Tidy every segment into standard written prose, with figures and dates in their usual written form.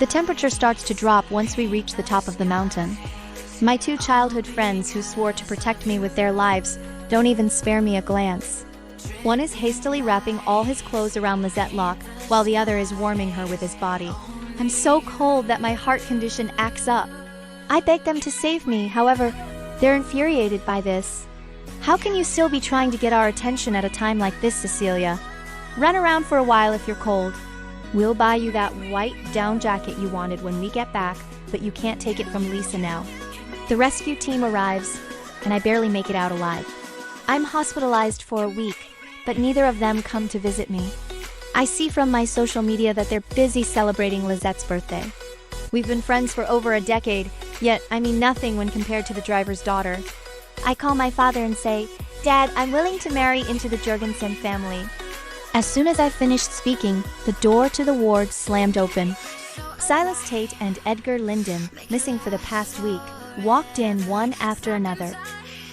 The temperature starts to drop once we reach the top of the mountain. My two childhood friends who swore to protect me with their lives don't even spare me a glance. One is hastily wrapping all his clothes around Lisette Locke, while the other is warming her with his body. I'm so cold that my heart condition acts up. I beg them to save me, however, they're infuriated by this. How can you still be trying to get our attention at a time like this, Cecilia? Run around for a while if you're cold. We'll buy you that white down jacket you wanted when we get back, but you can't take it from Lisa now. The rescue team arrives, and I barely make it out alive. I'm hospitalized for a week, but neither of them come to visit me. I see from my social media that they're busy celebrating Lisette's birthday. We've been friends for over a decade, yet I mean nothing when compared to the driver's daughter. I call my father and say, "Dad, I'm willing to marry into the Jurgensen family." As soon as I finished speaking, the door to the ward slammed open. Silas Tate and Edgar Linden, missing for the past week, walked in one after another.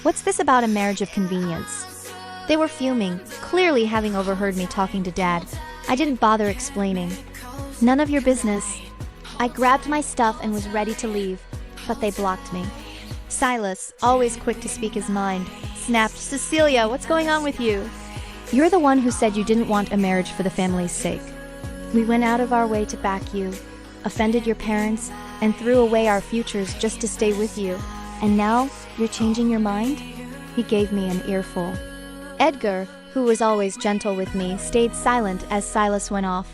What's this about a marriage of convenience? They were fuming, clearly having overheard me talking to Dad. I didn't bother explaining. None of your business. I grabbed my stuff and was ready to leave, but they blocked me. Silas, always quick to speak his mind, snapped, "Cecilia, what's going on with you? You're the one who said you didn't want a marriage for the family's sake. We went out of our way to back you, offended your parents, and threw away our futures just to stay with you. And now, you're changing your mind?" He gave me an earful. Edgar, who was always gentle with me, stayed silent as Silas went off.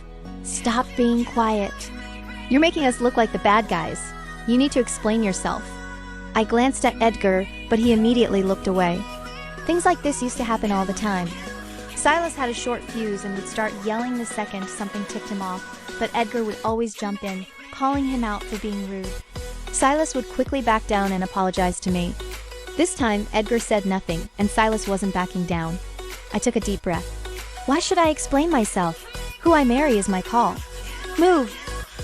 "Stop being quiet. You're making us look like the bad guys. You need to explain yourself." I glanced at Edgar, but he immediately looked away. Things like this used to happen all the time. Silas had a short fuse and would start yelling the second something ticked him off, but Edgar would always jump in, calling him out for being rude. Silas would quickly back down and apologize to me. This time, Edgar said nothing, and Silas wasn't backing down. I took a deep breath. Why should I explain myself? Who I marry is my call. "Move!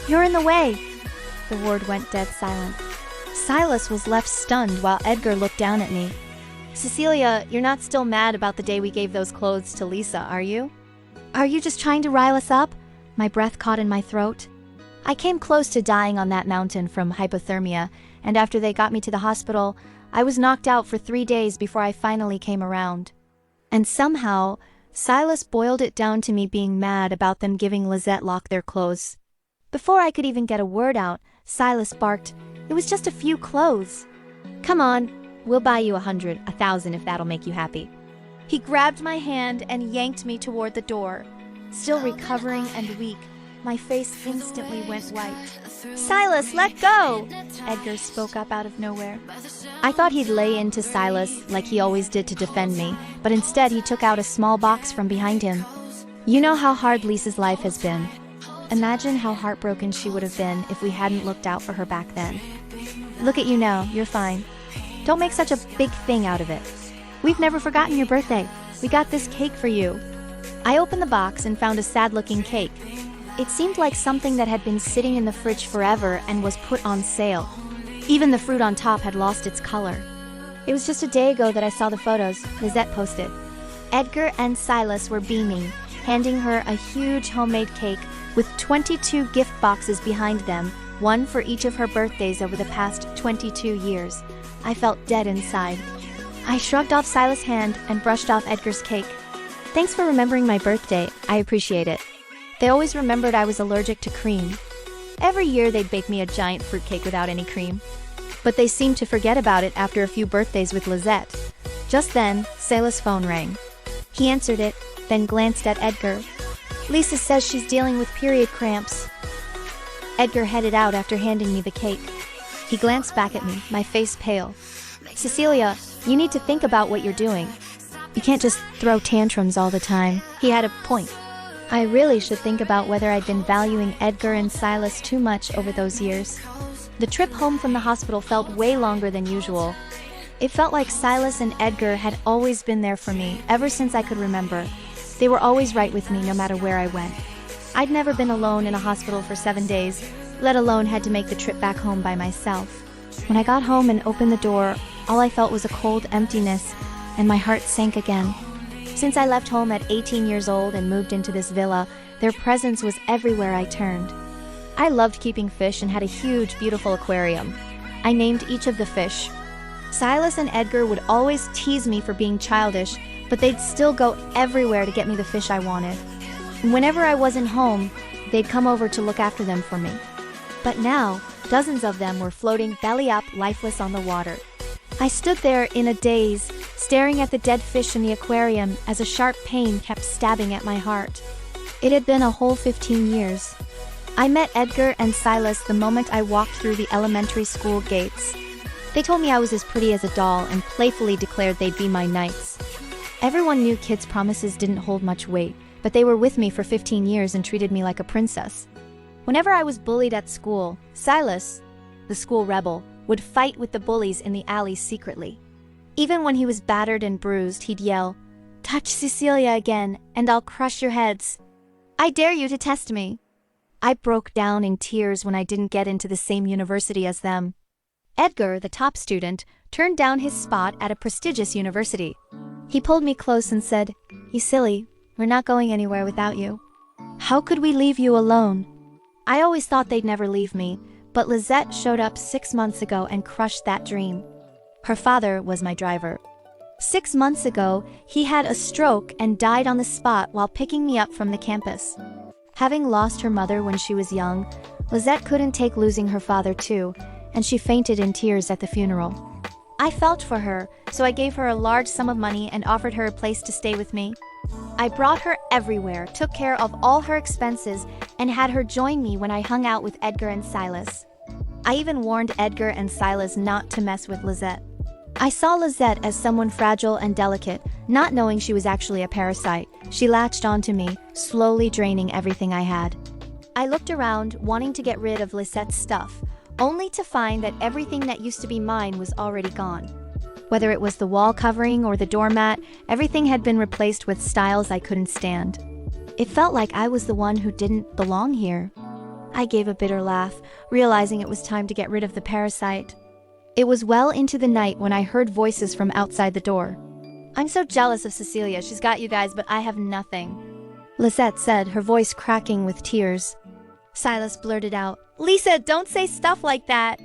You're in the way!" The ward went dead silent. Silas was left stunned while Edgar looked down at me. "Cecilia, you're not still mad about the day we gave those clothes to Lisa, are you? Are you just trying to rile us up?" My breath caught in my throat. I came close to dying on that mountain from hypothermia, and after they got me to the hospital, I was knocked out for 3 days before I finally came around. And somehow, Silas boiled it down to me being mad about them giving Lisette Locke their clothes. Before I could even get a word out, Silas barked, "It was just a few clothes. Come on, we'll buy you 100, 1,000 if that'll make you happy." He grabbed my hand and yanked me toward the door. Still recovering and weak, my face instantly went white. "Silas, let go!" Edgar spoke up out of nowhere. I thought he'd lay into Silas like he always did to defend me, but instead he took out a small box from behind him. "You know how hard Lisa's life has been. Imagine how heartbroken she would have been if we hadn't looked out for her back then. Look at you now, you're fine. Don't make such a big thing out of it. We've never forgotten your birthday. We got this cake for you." I opened the box and found a sad-looking cake. It seemed like something that had been sitting in the fridge forever and was put on sale. Even the fruit on top had lost its color. It was just a day ago that I saw the photos Lisette posted. Edgar and Silas were beaming, handing her a huge homemade cake with 22 gift boxes behind them, one for each of her birthdays over the past 22 years. I felt dead inside. I shrugged off Silas' hand and brushed off Edgar's cake. "Thanks for remembering my birthday, I appreciate it." They always remembered I was allergic to cream. Every year they'd bake me a giant fruitcake without any cream. But they seemed to forget about it after a few birthdays with Lisette. Just then, Silas' phone rang. He answered it, then glanced at Edgar. "Lisa says she's dealing with period cramps." Edgar headed out after handing me the cake. He glanced back at me, my face pale. "Cecilia, you need to think about what you're doing. You can't just throw tantrums all the time." He had a point. I really should think about whether I'd been valuing Edgar and Silas too much over those years. The trip home from the hospital felt way longer than usual. It felt like Silas and Edgar had always been there for me, ever since I could remember. They were always right with me no matter where I went. I'd never been alone in a hospital for 7 days, let alone had to make the trip back home by myself. When I got home and opened the door, all I felt was a cold emptiness, and my heart sank again. Since I left home at 18 years old and moved into this villa, their presence was everywhere I turned. I loved keeping fish and had a huge, beautiful aquarium. I named each of the fish. Silas and Edgar would always tease me for being childish, but they'd still go everywhere to get me the fish I wanted. Whenever I wasn't home, they'd come over to look after them for me. But now, dozens of them were floating belly up, lifeless on the water. I stood there in a daze, staring at the dead fish in the aquarium as a sharp pain kept stabbing at my heart. It had been a whole 15 years. I met Edgar and Silas the moment I walked through the elementary school gates. They told me I was as pretty as a doll and playfully declared they'd be my knights. Everyone knew kids' promises didn't hold much weight, but they were with me for 15 years and treated me like a princess. Whenever I was bullied at school, Silas, the school rebel, would fight with the bullies in the alley secretly. Even when he was battered and bruised, he'd yell, "Touch Cecilia again, and I'll crush your heads. I dare you to test me." I broke down in tears when I didn't get into the same university as them. Edgar, the top student, turned down his spot at a prestigious university. He pulled me close and said, "You silly, we're not going anywhere without you. How could we leave you alone?" I always thought they'd never leave me, but Lizette showed up 6 months ago and crushed that dream. Her father was my driver. 6 months ago, he had a stroke and died on the spot while picking me up from the campus. Having lost her mother when she was young, Lizette couldn't take losing her father too, and she fainted in tears at the funeral. I felt for her, so I gave her a large sum of money and offered her a place to stay with me. I brought her everywhere, took care of all her expenses, and had her join me when I hung out with Edgar and Silas. I even warned Edgar and Silas not to mess with Lizette. I saw Lizette as someone fragile and delicate, not knowing she was actually a parasite. She latched onto me, slowly draining everything I had. I looked around, wanting to get rid of Lizette's stuff, only to find that everything that used to be mine was already gone. Whether it was the wall covering or the doormat, everything had been replaced with styles I couldn't stand. It felt like I was the one who didn't belong here. I gave a bitter laugh, realizing it was time to get rid of the parasite. It was well into the night when I heard voices from outside the door. "I'm so jealous of Cecilia, she's got you guys, but I have nothing," Lisette said, her voice cracking with tears. Silas blurted out, "Lisa, don't say stuff like that.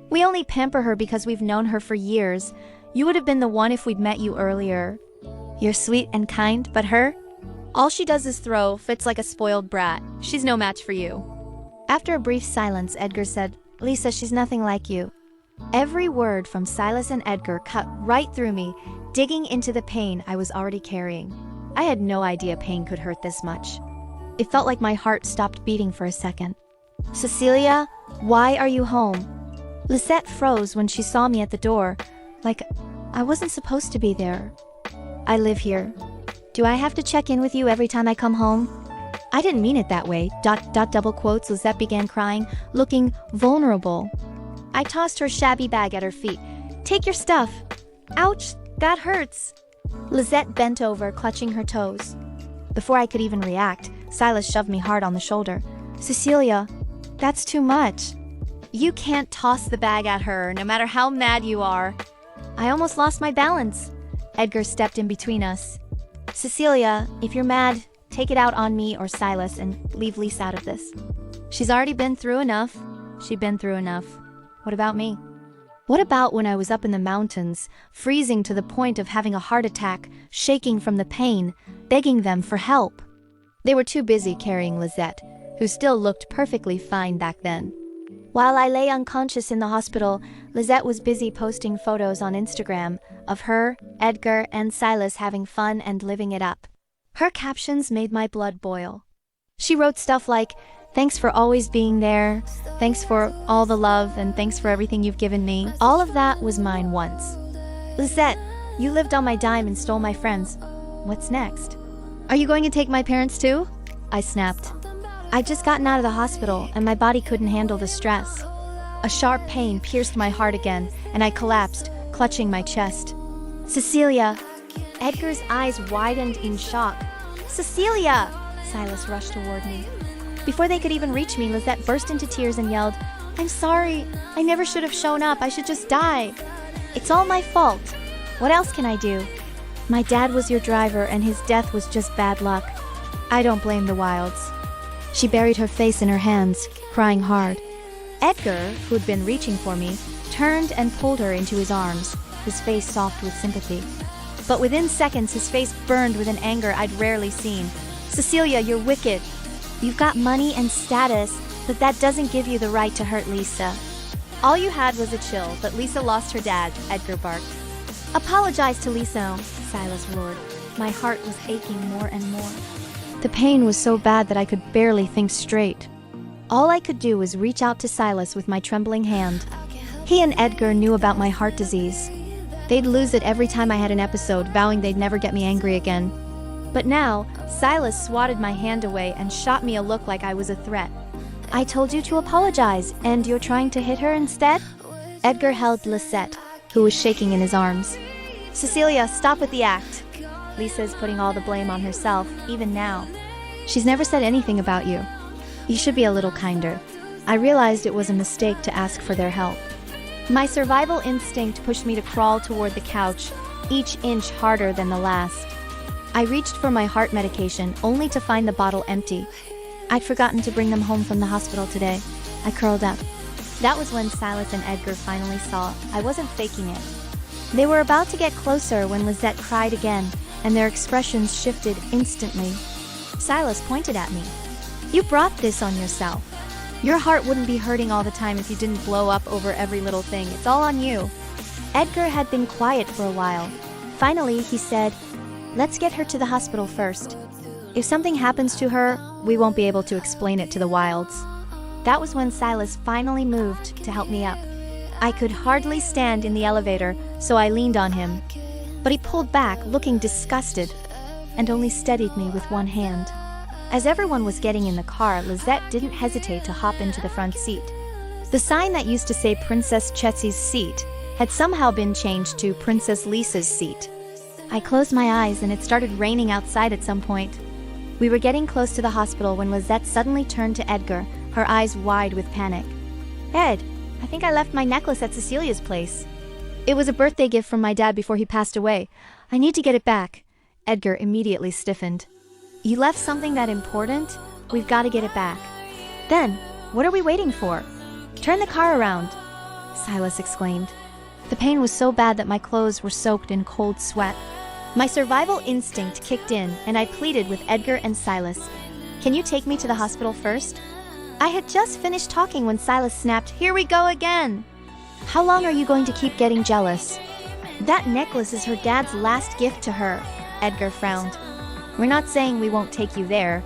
We only pamper her because we've known her for years. You would have been the one if we'd met you earlier. You're sweet and kind, but her? All she does is throw, fits like a spoiled brat. She's no match for you." After a brief silence, Edgar said, "Lisa, she's nothing like you." Every word from Silas and Edgar cut right through me, digging into the pain I was already carrying. I had no idea pain could hurt this much. It felt like my heart stopped beating for a second. "Cecilia, why are you home?" Lisette froze when she saw me at the door, like I wasn't supposed to be there. "I live here. Do I have to check in with you every time I come home?" "I didn't mean it that way, ... double quotes." Lisette began crying, looking vulnerable. I tossed her shabby bag at her feet. "Take your stuff." "Ouch, that hurts." Lisette bent over, clutching her toes. Before I could even react, Silas shoved me hard on the shoulder. "Cecilia, that's too much." "You can't toss the bag at her, no matter how mad you are." I almost lost my balance. Edgar stepped in between us. "Cecilia, if you're mad, take it out on me or Silas and leave Lisa out of this. She's already been through enough." She'd been through enough. What about me? What about when I was up in the mountains, freezing to the point of having a heart attack, shaking from the pain, begging them for help? They were too busy carrying Lisette, who still looked perfectly fine back then. While I lay unconscious in the hospital, Lisette was busy posting photos on Instagram of her, Edgar, and Silas having fun and living it up. Her captions made my blood boil. She wrote stuff like, "Thanks for always being there, thanks for all the love, and thanks for everything you've given me. All of that was mine once." "Lisette, you lived on my dime and stole my friends. What's next? Are you going to take my parents too?" I snapped. I'd just gotten out of the hospital and my body couldn't handle the stress. A sharp pain pierced my heart again and I collapsed, clutching my chest. "Cecilia!" Edgar's eyes widened in shock. "Cecilia!" Silas rushed toward me. Before they could even reach me, Lisette burst into tears and yelled, "I'm sorry. I never should have shown up. I should just die. It's all my fault. What else can I do? My dad was your driver and his death was just bad luck. I don't blame the Wilds." She buried her face in her hands, crying hard. Edgar, who had been reaching for me, turned and pulled her into his arms, his face soft with sympathy. But within seconds, his face burned with an anger I'd rarely seen. "Cecilia, you're wicked. You've got money and status, but that doesn't give you the right to hurt Lisa." "All you had was a chill, but Lisa lost her dad," Edgar barked. "Apologize to Lisa," Silas roared. My heart was aching more and more. The pain was so bad that I could barely think straight. All I could do was reach out to Silas with my trembling hand. He and Edgar knew about my heart disease. They'd lose it every time I had an episode, vowing they'd never get me angry again. But now, Silas swatted my hand away and shot me a look like I was a threat. "I told you to apologize, and you're trying to hit her instead?" Edgar held Lisette, who was shaking in his arms. "Cecilia, stop with the act. Lisa's putting all the blame on herself, even now. She's never said anything about you. You should be a little kinder." I realized it was a mistake to ask for their help. My survival instinct pushed me to crawl toward the couch, each inch harder than the last. I reached for my heart medication, only to find the bottle empty. I'd forgotten to bring them home from the hospital today. I curled up. That was when Silas and Edgar finally saw I wasn't faking it. They were about to get closer when Lisette cried again, and their expressions shifted instantly. Silas pointed at me. "You brought this on yourself. Your heart wouldn't be hurting all the time if you didn't blow up over every little thing. It's all on you." Edgar had been quiet for a while. Finally, he said, "Let's get her to the hospital first. If something happens to her, we won't be able to explain it to the Wilds." That was when Silas finally moved to help me up. I could hardly stand in the elevator, so I leaned on him. But he pulled back, looking disgusted, and only steadied me with one hand. As everyone was getting in the car, Lisette didn't hesitate to hop into the front seat. The sign that used to say Princess Chetsy's seat had somehow been changed to Princess Lisa's seat. I closed my eyes and it started raining outside at some point. We were getting close to the hospital when Lisette suddenly turned to Edgar, her eyes wide with panic. "Ed, I think I left my necklace at Cecilia's place. It was a birthday gift from my dad before he passed away. I need to get it back." Edgar immediately stiffened. "You left something that important? We've got to get it back." "Then, what are we waiting for? Turn the car around," Silas exclaimed. The pain was so bad that my clothes were soaked in cold sweat. My survival instinct kicked in, and I pleaded with Edgar and Silas. "Can you take me to the hospital first?" I had just finished talking when Silas snapped, "Here we go again! How long are you going to keep getting jealous?" "That necklace is her dad's last gift to her," Edgar frowned. "We're not saying we won't take you there.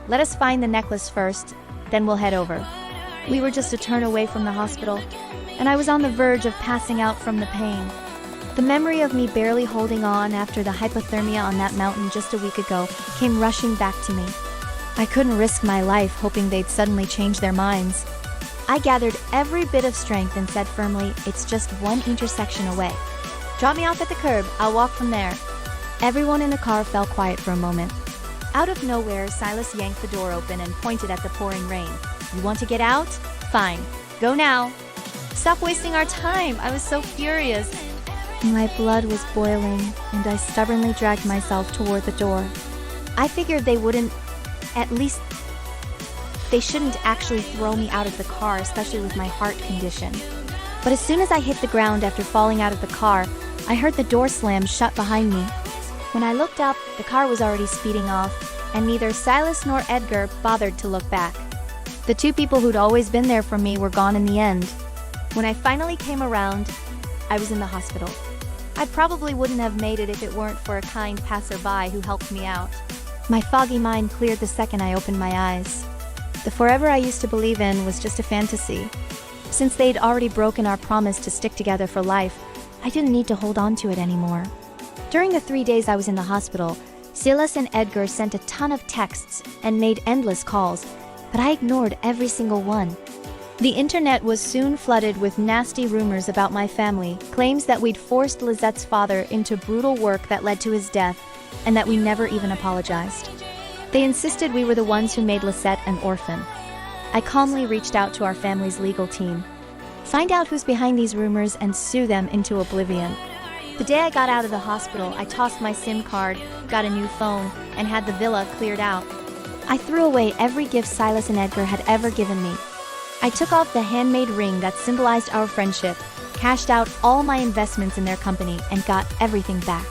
Let us find the necklace first, then we'll head over." We were just a turn away from the hospital, and I was on the verge of passing out from the pain. The memory of me barely holding on after the hypothermia on that mountain just a week ago came rushing back to me. I couldn't risk my life hoping they'd suddenly change their minds. I gathered every bit of strength and said firmly, "It's just one intersection away. Drop me off at the curb, I'll walk from there." Everyone in the car fell quiet for a moment. Out of nowhere, Silas yanked the door open and pointed at the pouring rain. "You want to get out? Fine. Go now. Stop wasting our time." I was so furious. My blood was boiling, and I stubbornly dragged myself toward the door. I figured they wouldn't, at least, they shouldn't actually throw me out of the car, especially with my heart condition. But as soon as I hit the ground after falling out of the car, I heard the door slam shut behind me. When I looked up, the car was already speeding off, and neither Silas nor Edgar bothered to look back. The two people who'd always been there for me were gone in the end. When I finally came around, I was in the hospital. I probably wouldn't have made it if it weren't for a kind passerby who helped me out. My foggy mind cleared the second I opened my eyes. The forever I used to believe in was just a fantasy. Since they'd already broken our promise to stick together for life, I didn't need to hold on to it anymore. During the 3 days I was in the hospital, Silas and Edgar sent a ton of texts and made endless calls, but I ignored every single one. The internet was soon flooded with nasty rumors about my family, claims that we'd forced Lisette's father into brutal work that led to his death, and that we never even apologized. They insisted we were the ones who made Lisette an orphan. I calmly reached out to our family's legal team. Find out who's behind these rumors and sue them into oblivion. The day I got out of the hospital, I tossed my SIM card, got a new phone, and had the villa cleared out. I threw away every gift Silas and Edgar had ever given me. I took off the handmade ring that symbolized our friendship, cashed out all my investments in their company, and got everything back.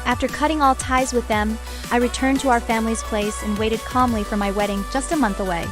After cutting all ties with them, I returned to our family's place and waited calmly for my wedding just a month away.